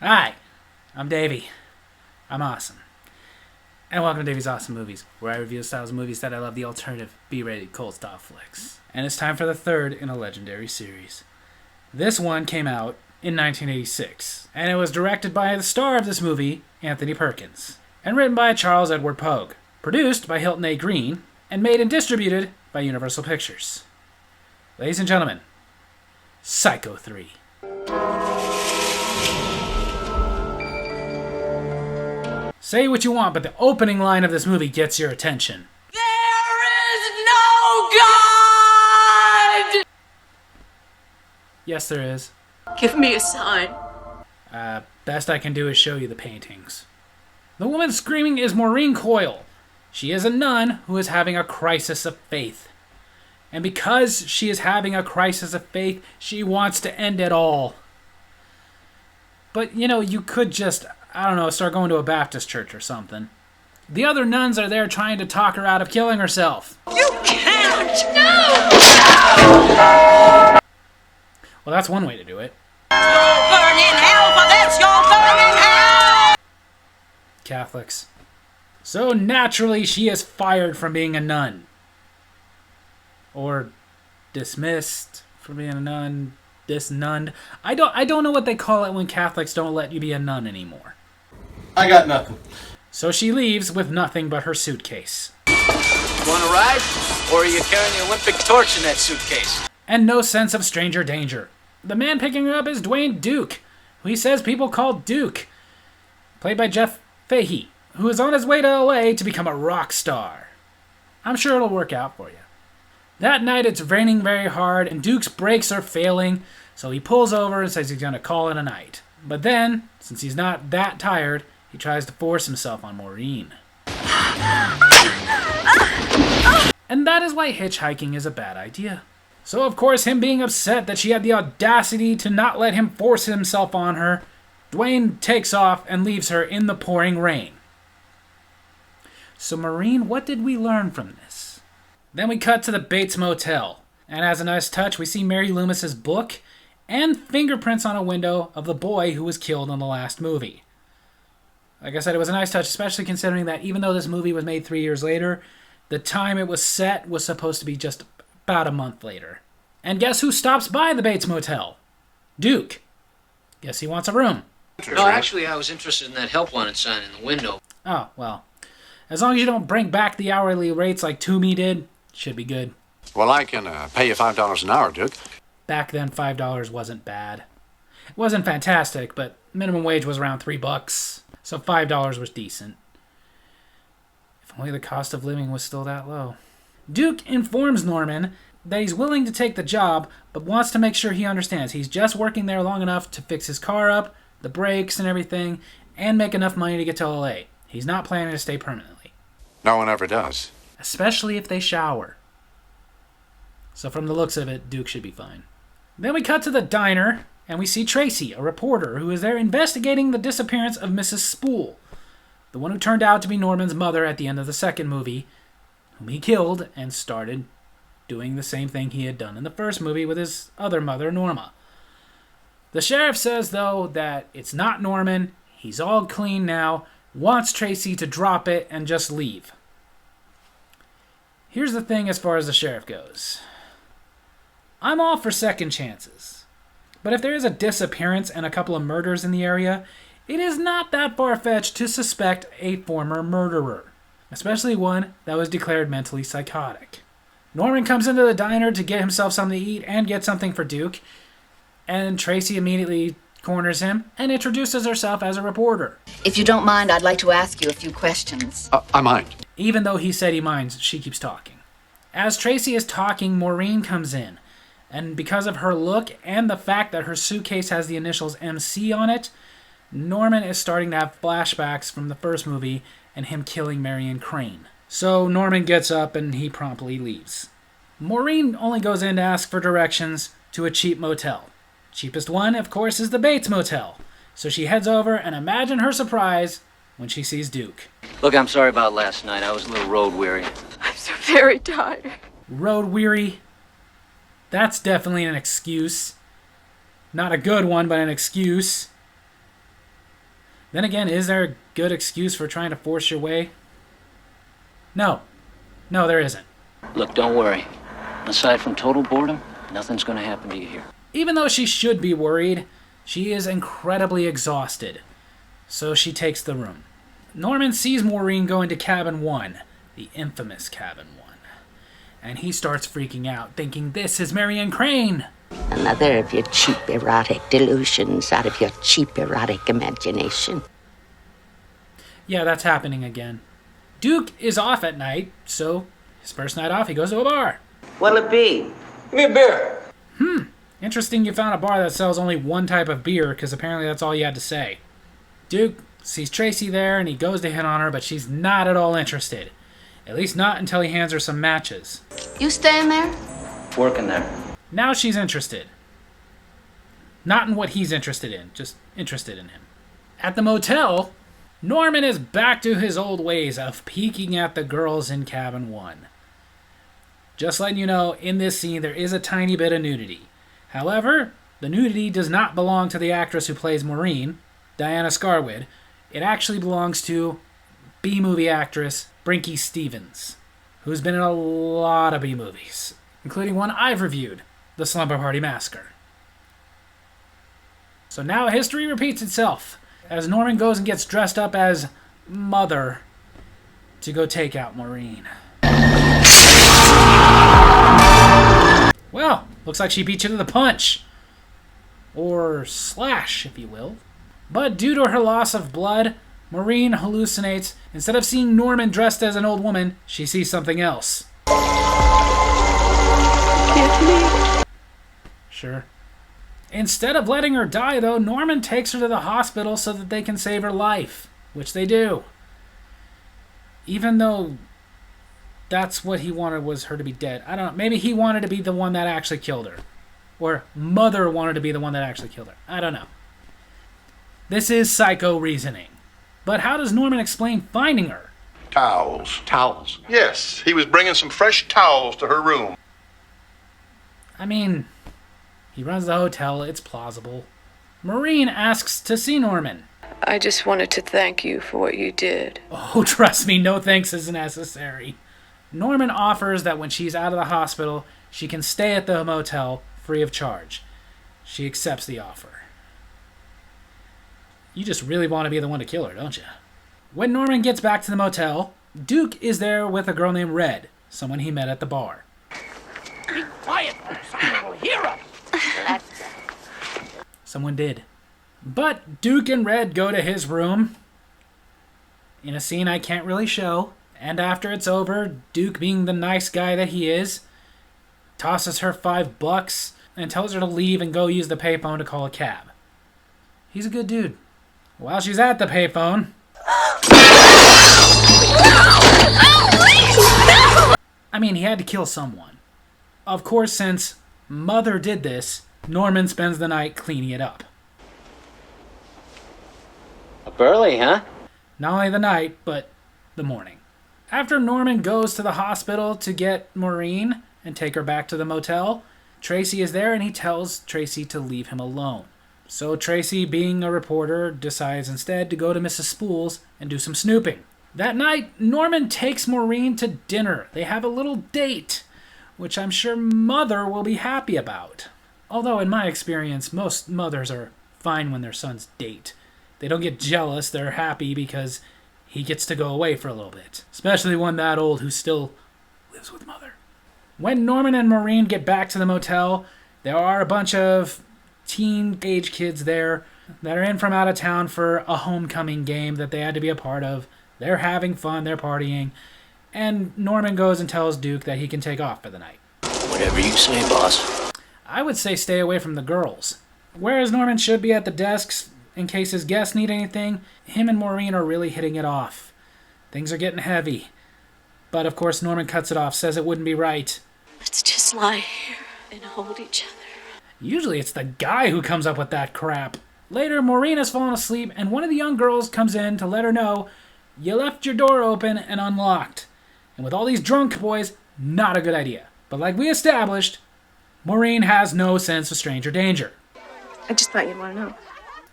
Hi, I'm Davy. I'm awesome. And welcome to Davy's Awesome Movies, where I review the styles of movies that I love, the alternative B-rated cold style flicks. And it's time for the third in a legendary series. This one came out in 1986, and it was directed by the star of this movie, Anthony Perkins, and written by Charles Edward Pogue, produced by Hilton A. Green, and made and distributed by Universal Pictures. Ladies and gentlemen, Psycho 3. Say what you want, but the opening line of this movie gets your attention. There is no God! Yes, there is. Give me a sign. Best I can do is show you the paintings. The woman screaming is Maureen Coyle. She is a nun who is having a crisis of faith. And because she is having a crisis of faith, she wants to end it all. But, you could just, start going to a Baptist church or something. The other nuns are there trying to talk her out of killing herself. You can't! No! Well, that's one way to do it. You'll burn in hell for this! You'll burn in hell! Catholics. So naturally, she is fired from being a nun. Or dismissed from being a nun. Disnunned. I don't know what they call it when Catholics don't let you be a nun anymore. I got nothing. So she leaves with nothing but her suitcase. Want to ride? Or are you carrying the Olympic torch in that suitcase? And no sense of stranger danger. The man picking her up is Dwayne Duke, who he says people call Duke, played by Jeff Fahey, who is on his way to LA to become a rock star. I'm sure it'll work out for you. That night it's raining very hard and Duke's brakes are failing, so he pulls over and says he's going to call it a night. But then, since he's not that tired, he tries to force himself on Maureen. And that is why hitchhiking is a bad idea. So of course, him being upset that she had the audacity to not let him force himself on her, Dwayne takes off and leaves her in the pouring rain. So Maureen, what did we learn from this? Then we cut to the Bates Motel, and as a nice touch, we see Mary Loomis's book and fingerprints on a window of the boy who was killed in the last movie. Like I said, it was a nice touch, especially considering that even though this movie was made 3 years later, the time it was set was supposed to be just about a month later. And guess who stops by the Bates Motel? Duke. Guess he wants a room. No, actually, I was interested in that help wanted sign in the window. Oh, well. As long as you don't bring back the hourly rates like Toomey did, should be good. Well, I can pay you $5 an hour, Duke. Back then, $5 wasn't bad. It wasn't fantastic, but minimum wage was around $3, so $5 was decent. If only the cost of living was still that low. Duke informs Norman that he's willing to take the job, but wants to make sure he understands he's just working there long enough to fix his car up, the brakes and everything, and make enough money to get to LA. He's not planning to stay permanently. No one ever does. Especially if they shower. So from the looks of it, Duke should be fine. Then we cut to the diner, and we see Tracy, a reporter, who is there investigating the disappearance of Mrs. Spool, the one who turned out to be Norman's mother at the end of the second movie, whom he killed and started doing the same thing he had done in the first movie with his other mother, Norma. The sheriff says, though, that it's not Norman, he's all clean now, wants Tracy to drop it and just leave. Here's the thing as far as the sheriff goes. I'm all for second chances. But if there is a disappearance and a couple of murders in the area, it is not that far-fetched to suspect a former murderer, especially one that was declared mentally psychotic. Norman comes into the diner to get himself something to eat and get something for Duke, and Tracy immediately corners him and introduces herself as a reporter. If you don't mind, I'd like to ask you a few questions. I mind. Even though he said he minds, she keeps talking. As Tracy is talking, Maureen comes in, and because of her look and the fact that her suitcase has the initials MC on it, Norman is starting to have flashbacks from the first movie and him killing Marion Crane. So Norman gets up and he promptly leaves. Maureen only goes in to ask for directions to a cheap motel. Cheapest one, of course, is the Bates Motel. So she heads over, and imagine her surprise when she sees Duke. Look, I'm sorry about last night. I was a little road weary. I'm so very tired. Road weary? That's definitely an excuse. Not a good one, but an excuse. Then again, is there a good excuse for trying to force your way? No. No, there isn't. Look, don't worry. Aside from total boredom, nothing's gonna happen to you here. Even though she should be worried, she is incredibly exhausted. So she takes the room. Norman sees Maureen go into cabin 1, the infamous cabin 1. And he starts freaking out, thinking this is Marion Crane. Another of your cheap erotic delusions out of your cheap erotic imagination. Yeah, that's happening again. Duke is off at night, so his first night off, he goes to a bar. What'll it be? Give me a beer. Interesting you found a bar that sells only one type of beer, because apparently that's all you had to say. Duke sees Tracy there, and he goes to hit on her, but she's not at all interested. At least not until he hands her some matches. You staying there? Working there. Now she's interested. Not in what he's interested in, just interested in him. At the motel, Norman is back to his old ways of peeking at the girls in cabin 1. Just letting you know, in this scene there is a tiny bit of nudity. However, the nudity does not belong to the actress who plays Maureen, Diana Scarwood. It actually belongs to B-movie actress Brinky Stevens, who's been in a lot of B-movies, including one I've reviewed, The Slumber Party Massacre. So now history repeats itself, as Norman goes and gets dressed up as Mother to go take out Maureen. Well, looks like she beat you to the punch. Or slash, if you will. But due to her loss of blood, Maureen hallucinates. Instead of seeing Norman dressed as an old woman, she sees something else. Sure. Instead of letting her die, though, Norman takes her to the hospital so that they can save her life, which they do. Even though that's what he wanted, was her to be dead. I don't know. Maybe he wanted to be the one that actually killed her. Or Mother wanted to be the one that actually killed her. I don't know. This is psycho reasoning. But how does Norman explain finding her? Towels. Towels. Yes, he was bringing some fresh towels to her room. I mean, he runs the hotel. It's plausible. Maureen asks to see Norman. I just wanted to thank you for what you did. Oh, trust me, no thanks is necessary. Norman offers that when she's out of the hospital, she can stay at the motel free of charge. She accepts the offer. You just really want to be the one to kill her, don't you? When Norman gets back to the motel, Duke is there with a girl named Red, someone he met at the bar. Be quiet, someone will hear us. Someone did. But Duke and Red go to his room in a scene I can't really show. And after it's over, Duke, being the nice guy that he is, tosses her $5 and tells her to leave and go use the payphone to call a cab. He's a good dude. While she's at the payphone... I mean, he had to kill someone. Of course, since Mother did this, Norman spends the night cleaning it up. Up early, huh? Not only the night, but the morning. After Norman goes to the hospital to get Maureen and take her back to the motel, Tracy is there and he tells Tracy to leave him alone. So Tracy, being a reporter, decides instead to go to Mrs. Spool's and do some snooping. That night, Norman takes Maureen to dinner. They have a little date, which I'm sure Mother will be happy about. Although, in my experience, most mothers are fine when their sons date. They don't get jealous, they're happy because he gets to go away for a little bit. Especially one that old who still lives with Mother. When Norman and Maureen get back to the motel, there are a bunch of teen-age kids there that are in from out of town for a homecoming game that they had to be a part of. They're having fun, they're partying, and Norman goes and tells Duke that he can take off for the night. Whatever you say, boss. I would say stay away from the girls. Whereas Norman should be at the desks in case his guests need anything, him and Maureen are really hitting it off. Things are getting heavy. But of course Norman cuts it off, says it wouldn't be right. Let's just lie here and hold each other. Usually it's the guy who comes up with that crap. Later, Maureen has fallen asleep, and one of the young girls comes in to let her know, you left your door open and unlocked. And with all these drunk boys, not a good idea. But like we established, Maureen has no sense of stranger danger. I just thought you'd want to know.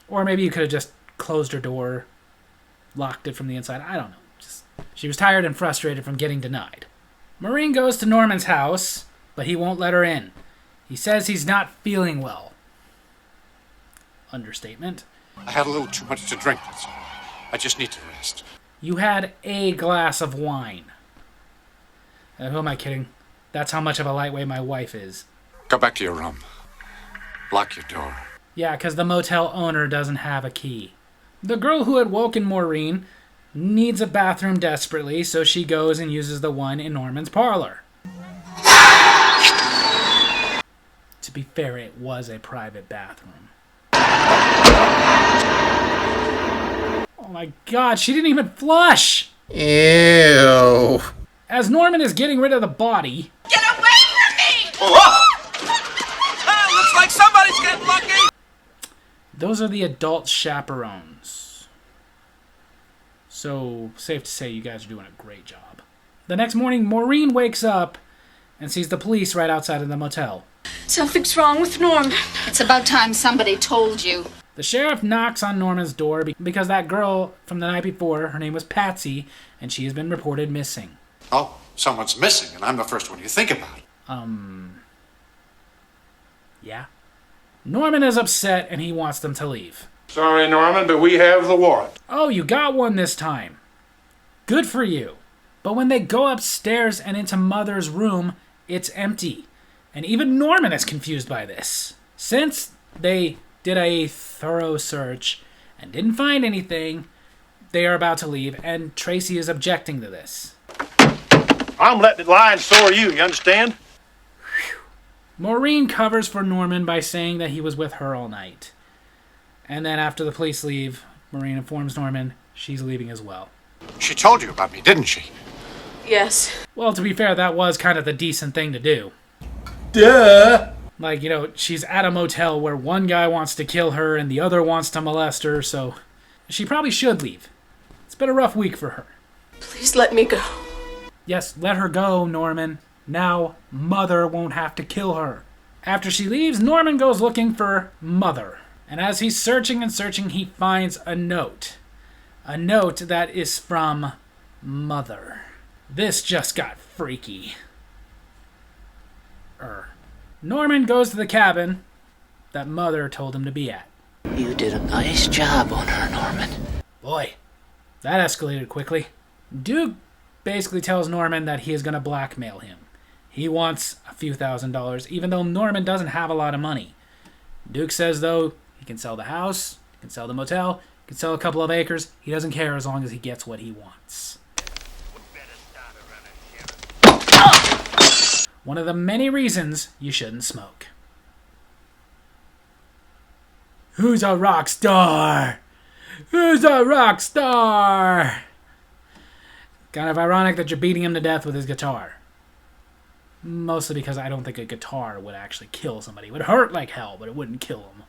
Or maybe you could have just closed her door, locked it from the inside. I don't know. She was tired and frustrated from getting denied. Maureen goes to Norman's house, but he won't let her in. He says he's not feeling well. Understatement. I had a little too much to drink, that's all. I just need to rest. You had a glass of wine. Who am I kidding? That's how much of a lightweight my wife is. Go back to your room. Lock your door. Yeah, because the motel owner doesn't have a key. The girl who had woken Maureen needs a bathroom desperately, so she goes and uses the one in Norman's parlor. To be fair, it was a private bathroom. Oh my god, she didn't even flush! Ew. As Norman is getting rid of the body... Get away from me! Oh! Ah, looks like somebody's getting lucky! Those are the adult chaperones. So, safe to say you guys are doing a great job. The next morning, Maureen wakes up and sees the police right outside of the motel. Something's wrong with Norman. It's about time somebody told you. The sheriff knocks on Norman's door because that girl from the night before, her name was Patsy, and she has been reported missing. Oh, someone's missing, and I'm the first one you think about. Yeah. Norman is upset, and he wants them to leave. Sorry, Norman, but we have the warrant. Oh, you got one this time. Good for you. But when they go upstairs and into Mother's room, it's empty. And even Norman is confused by this. Since they did a thorough search and didn't find anything, they are about to leave, and Tracy is objecting to this. I'm letting it lie and so are you understand? Maureen covers for Norman by saying that he was with her all night. And then after the police leave, Maureen informs Norman she's leaving as well. She told you about me, didn't she? Yes. Well, to be fair, that was kind of the decent thing to do. Duh. Like, you know, she's at a motel where one guy wants to kill her and the other wants to molest her, so she probably should leave. It's been a rough week for her. Please let me go. Yes, let her go, Norman. Now, Mother won't have to kill her. After she leaves, Norman goes looking for Mother. And as he's searching and searching, he finds a note. A note that is from Mother. This just got freaky. Norman goes to the cabin that Mother told him to be at. You did a nice job on her, Norman. Boy, that escalated quickly. Duke basically tells Norman that he is going to blackmail him. He wants a few $1,000s, even though Norman doesn't have a lot of money. Duke says, though, he can sell the house, he can sell the motel, he can sell a couple of acres. He doesn't care as long as he gets what he wants. One of the many reasons you shouldn't smoke. Who's a rock star? Who's a rock star? Kind of ironic that you're beating him to death with his guitar. Mostly because I don't think a guitar would actually kill somebody. It would hurt like hell, but it wouldn't kill him.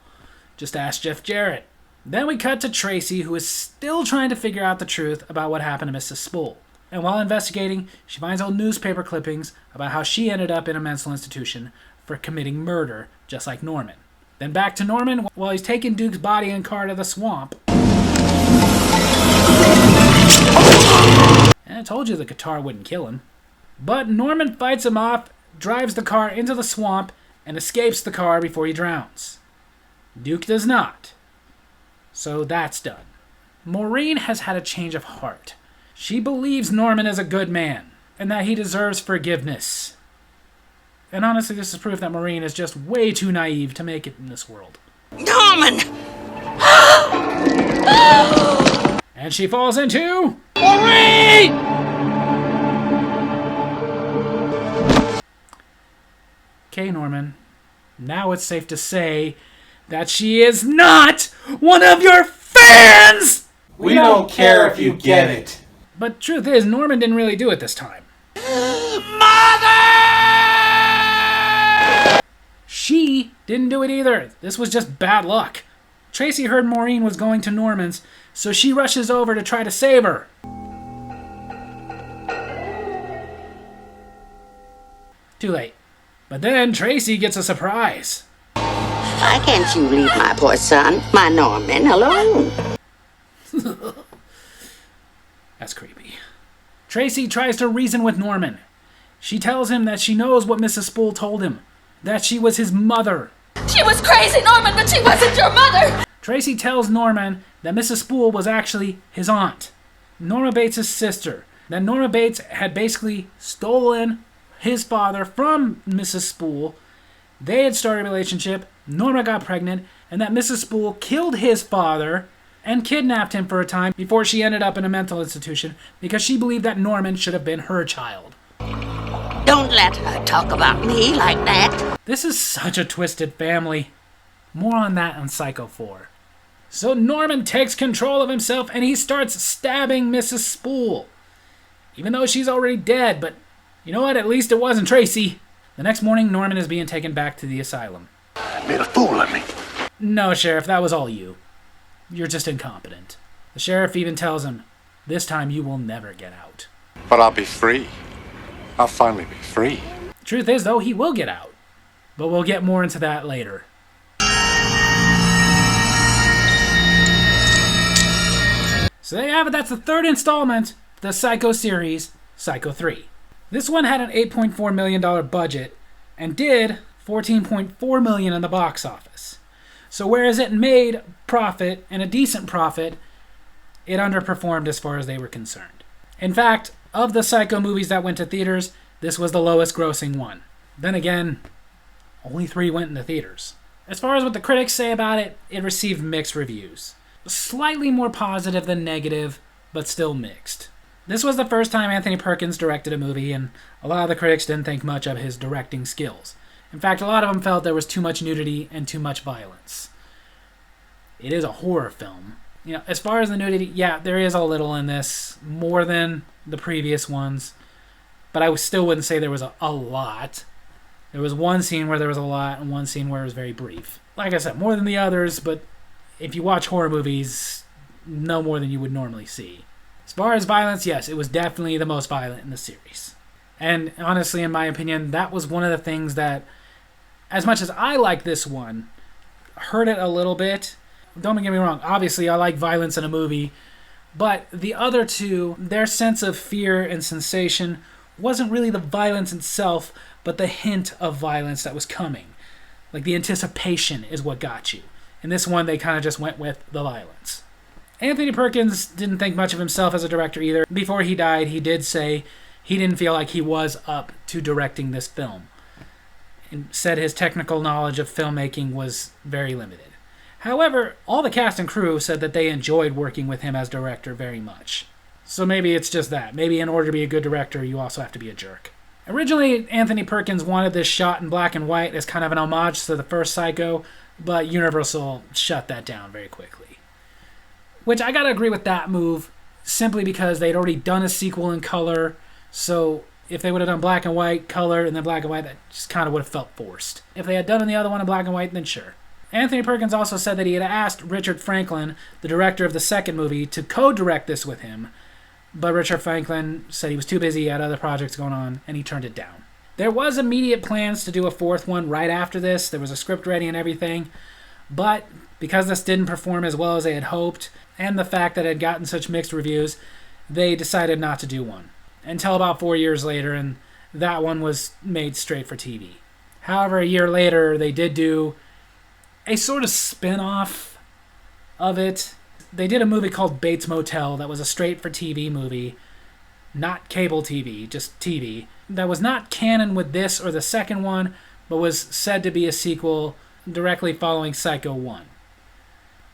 Just ask Jeff Jarrett. Then we cut to Tracy, who is still trying to figure out the truth about what happened to Mrs. Spool. And while investigating, she finds old newspaper clippings about how she ended up in a mental institution for committing murder, just like Norman. Then back to Norman while he's taking Duke's body and car to the swamp. And I told you the guitar wouldn't kill him. But Norman fights him off, drives the car into the swamp, and escapes the car before he drowns. Duke does not. So that's done. Maureen has had a change of heart. She believes Norman is a good man, and that he deserves forgiveness. And honestly, this is proof that Maureen is just way too naive to make it in this world. Norman! And she falls into... Maureen! Okay, Norman. Now it's safe to say that she is not one of your fans! We don't care if you get it. But truth is, Norman didn't really do it this time. Mother! She didn't do it either. This was just bad luck. Tracy heard Maureen was going to Norman's, so she rushes over to try to save her. Too late. But then Tracy gets a surprise. Why can't you leave my poor son, my Norman, alone? that's creepy. Tracy tries to reason with Norman. She tells him that she knows what Mrs. Spool told him, that she was his mother. She was crazy, Norman, but she wasn't your mother! Tracy tells Norman that Mrs. Spool was actually his aunt, Norma Bates' sister, that Norma Bates had basically stolen his father from Mrs. Spool. They had started a relationship, Norma got pregnant, and that Mrs. Spool killed his father and kidnapped him for a time before she ended up in a mental institution because she believed that Norman should have been her child. Don't let her talk about me like that. This is such a twisted family. More on that on Psycho 4. So Norman takes control of himself and he starts stabbing Mrs. Spool. Even though she's already dead, but you know what? At least it wasn't Tracy. The next morning, Norman is being taken back to the asylum. Made a fool of me. No, Sheriff, that was all you. You're just incompetent. The sheriff even tells him, this time you will never get out. But I'll be free. I'll finally be free. Truth is, though, he will get out. But we'll get more into that later. So there you have it. That's the third installment of the Psycho series, Psycho 3. This one had an $8.4 million budget and did $14.4 million in the box office. So whereas it made profit, and a decent profit, it underperformed as far as they were concerned. In fact, of the Psycho movies that went to theaters, this was the lowest grossing one. Then again, only 3 went into theaters. As far as what the critics say about it, it received mixed reviews. Slightly more positive than negative, but still mixed. This was the first time Anthony Perkins directed a movie, and a lot of the critics didn't think much of his directing skills. In fact, a lot of them felt there was too much nudity and too much violence. It is a horror film. You know, as far as the nudity, yeah, there is a little in this, more than the previous ones, but I still wouldn't say there was a lot. There was one scene where there was a lot, and one scene where it was very brief. Like I said, more than the others, but if you watch horror movies, no more than you would normally see. As far as violence, yes, it was definitely the most violent in the series. And honestly, in my opinion, that was one of the things that, as much as I like this one, hurt it a little bit. Don't get me wrong, obviously I like violence in a movie, but the other two, their sense of fear and sensation wasn't really the violence itself, but the hint of violence that was coming. Like the anticipation is what got you. In this one, they kind of just went with the violence. Anthony Perkins didn't think much of himself as a director either. Before he died, he did say he didn't feel like he was up to directing this film, and said his technical knowledge of filmmaking was very limited. However, all the cast and crew said that they enjoyed working with him as director very much. So maybe it's just that. Maybe in order to be a good director, you also have to be a jerk. Originally, Anthony Perkins wanted this shot in black and white as kind of an homage to the first Psycho, but Universal shut that down very quickly. Which I gotta agree with that move, simply because they'd already done a sequel in color, so if they would have done black and white, color, and then black and white, that just kind of would have felt forced. If they had done the other one in black and white, then sure. Anthony Perkins also said that he had asked Richard Franklin, the director of the second movie, to co-direct this with him, but Richard Franklin said he was too busy, he had other projects going on, and he turned it down. There was immediate plans to do a fourth one right after this. There was a script ready and everything, but because this didn't perform as well as they had hoped, and the fact that it had gotten such mixed reviews, they decided not to do one. Until about 4 years later, and that one was made straight for TV. However, a year later, they did do a sort of spin-off of it. They did a movie called Bates Motel that was a straight-for-TV movie, not cable TV, just TV, that was not canon with this or the second one, but was said to be a sequel directly following Psycho 1.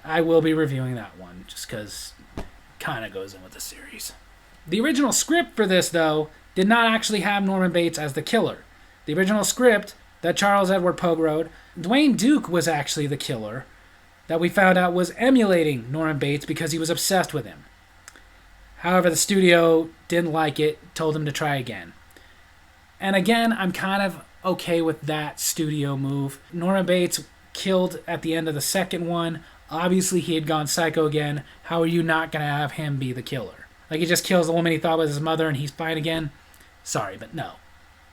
I will be reviewing that one, just because it kind of goes in with the series. The original script for this, though, did not actually have Norman Bates as the killer. The original script that Charles Edward Pogue wrote, Dwayne Duke was actually the killer, that we found out was emulating Norman Bates because he was obsessed with him. However, the studio didn't like it, told him to try again. And again, I'm kind of okay with that studio move. Norman Bates killed at the end of the second one. Obviously, he had gone psycho again. How are you not going to have him be the killer? Like, he just kills the woman he thought was his mother and he's fine again? Sorry, but no.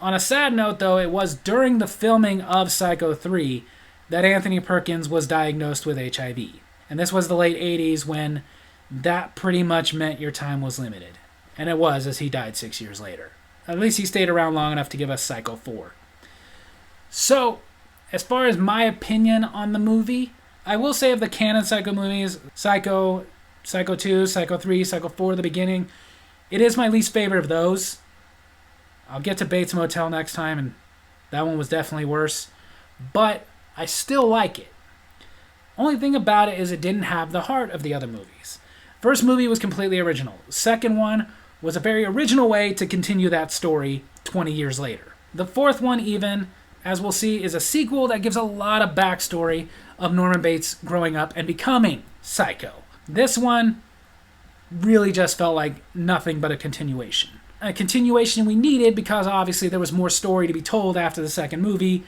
On a sad note, though, it was during the filming of Psycho 3 that Anthony Perkins was diagnosed with HIV. And this was the late 80s when that pretty much meant your time was limited. And it was, as he died 6 years later. At least he stayed around long enough to give us Psycho 4. So, as far as my opinion on the movie, I will say of the canon Psycho movies, Psycho 2, Psycho 3, Psycho 4, the beginning, it is my least favorite of those. I'll get to Bates Motel next time, and that one was definitely worse. But I still like it. Only thing about it is it didn't have the heart of the other movies. First movie was completely original. Second one was a very original way to continue that story 20 years later. The fourth one even, as we'll see, is a sequel that gives a lot of backstory of Norman Bates growing up and becoming Psycho. This one really just felt like nothing but a continuation. A continuation we needed because obviously there was more story to be told after the second movie,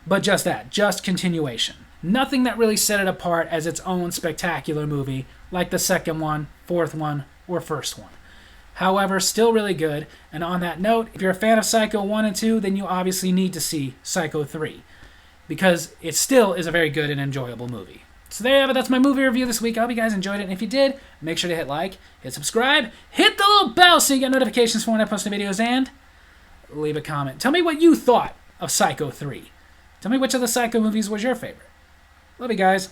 but just that, just continuation. Nothing that really set it apart as its own spectacular movie like the second one, fourth one, or first one. However, still really good, and on that note, if you're a fan of Psycho 1 and 2, then you obviously need to see Psycho 3, because it still is a very good and enjoyable movie. So there you have it, that's my movie review this week. I hope you guys enjoyed it, and if you did, make sure to hit like, hit subscribe, hit the little bell so you get notifications for when I post new videos, and leave a comment. Tell me what you thought of Psycho 3. Tell me which of the Psycho movies was your favorite. Love you guys.